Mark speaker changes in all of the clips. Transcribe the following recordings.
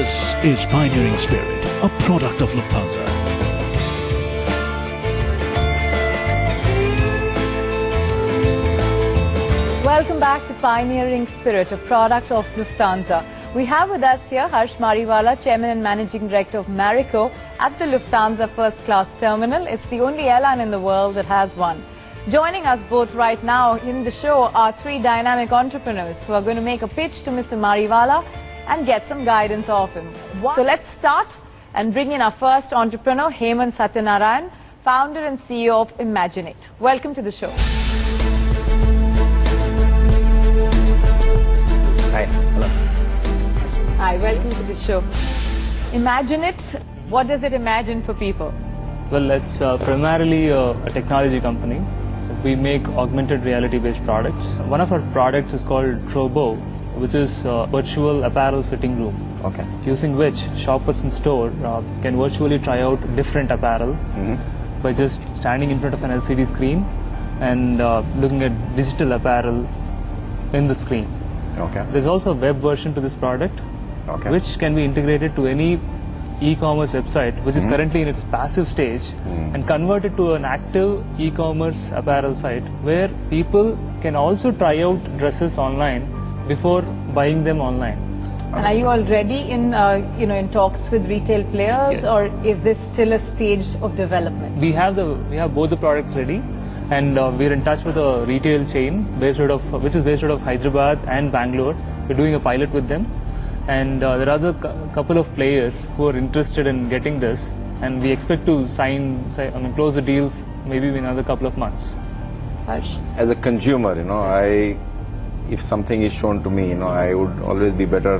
Speaker 1: This is Pioneering Spirit, a product of Lufthansa.
Speaker 2: Welcome back to Pioneering Spirit, a product of Lufthansa. We have with us here Harsh Mariwala, Chairman and Managing Director of Marico at the Lufthansa First Class Terminal. It's the only airline in the world that has one. Joining us both right now in the show are three dynamic entrepreneurs who are going to make a pitch to Mr. Mariwala and get some guidance off him. So let's start and bring in our first entrepreneur, Hemant Satyanarayan, founder and CEO of Imaginate. Welcome to the show.
Speaker 3: Hi. Hello.
Speaker 2: Hi, welcome to the show. Imaginate, what does it imagine for people?
Speaker 4: Well, it's primarily a technology company. We make augmented reality based products. One of our products is called Trobo, which is a virtual apparel fitting room.
Speaker 3: Okay.
Speaker 4: Using which shoppers in store can virtually try out different apparel by just standing in front of an LCD screen and looking at digital apparel in the screen.
Speaker 3: Okay.
Speaker 4: There's also a web version to this product, which can be integrated to any e-commerce website which is currently in its passive stage and converted to an active e-commerce apparel site where people can also try out dresses online before buying them online.
Speaker 2: And are you already in in talks with retail players, or is this still a stage of development?
Speaker 4: We have both the products ready, and we're in touch with a retail chain which is based out of Hyderabad and Bangalore. We're doing a pilot with them, and there are a couple of players who are interested in getting this, and we expect to close the deals maybe in another couple of months.
Speaker 2: Harsh?
Speaker 3: As a consumer, if something is shown to me, I would always be better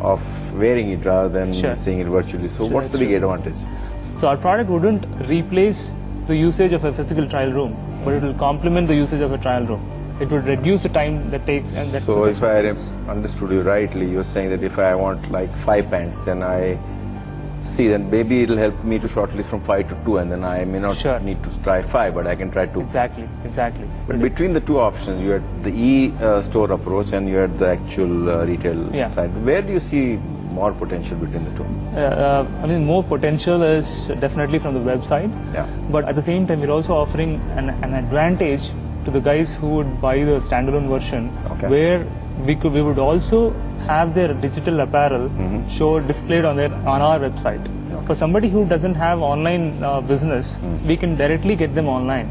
Speaker 3: off wearing it rather than seeing it virtually. So what's the big advantage?
Speaker 4: So our product wouldn't replace the usage of a physical trial room, but it will complement the usage of a trial room. It would reduce the time that takes and that.
Speaker 3: So if I understood you rightly, you're saying that if I want like 5 pants, then then maybe it'll help me to shortlist from 5 to 2, and then I may not need to try 5, but I can try 2.
Speaker 4: Exactly.
Speaker 3: But between the two options, you had the e-store approach and you had the actual retail side. Where do you see more potential between the two?
Speaker 4: More potential is definitely from the website. Yeah. But at the same time, we're also offering an advantage to the guys who would buy the standalone version, where we would also have their digital apparel displayed on our website. For somebody who doesn't have online business, we can directly get them online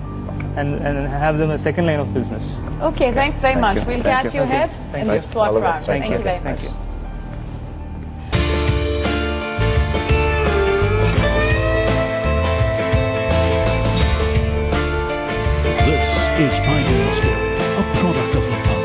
Speaker 4: and have them a second line of business.
Speaker 2: Okay, thanks very much. We'll catch you ahead in the SWOT round.
Speaker 4: Thank you
Speaker 2: very much.
Speaker 4: Thank you.
Speaker 1: This is Pioneering Spirit, a product of Lufthansa.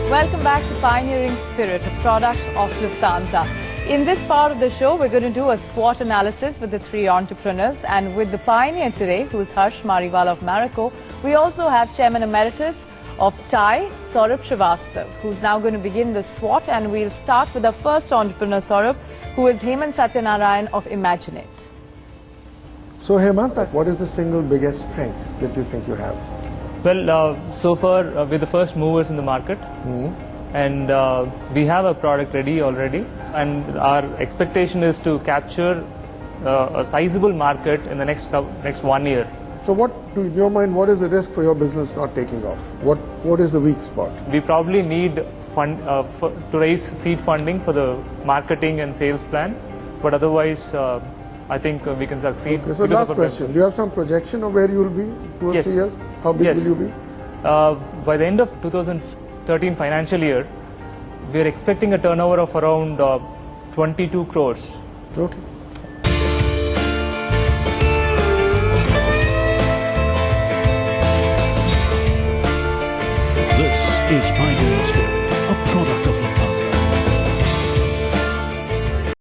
Speaker 2: Welcome back to Pioneering Spirit, a product of Lufthansa. In this part of the show, we're going to do a SWOT analysis with the three entrepreneurs, and with the pioneer today, who's Harsh Mariwala of Marico, we also have Chairman Emeritus of TIE, Saurabh Srivastava, who's now going to begin the SWOT, and we'll start with our first entrepreneur, Saurabh, who is Hemant Satyanarayan of Imaginate.
Speaker 5: So Hemant, what is the single biggest strength that you think you have?
Speaker 4: Well, so far we're the first movers in the market, and we have a product ready already, and our expectation is to capture a sizable market in the next 1 year.
Speaker 5: So in your mind, what is the risk for your business not taking off? What is the weak spot?
Speaker 4: We probably need to raise seed funding for the marketing and sales plan, but otherwise I think we can succeed.
Speaker 5: Okay, so last question, do you have some projection of where you will be 2 or 3 years? How big will you be?
Speaker 4: By the end of 2013 financial year, we are expecting a turnover of around 22 crores.
Speaker 5: Okay.
Speaker 1: This is Pioneering Spirit, a product of Lufthansa.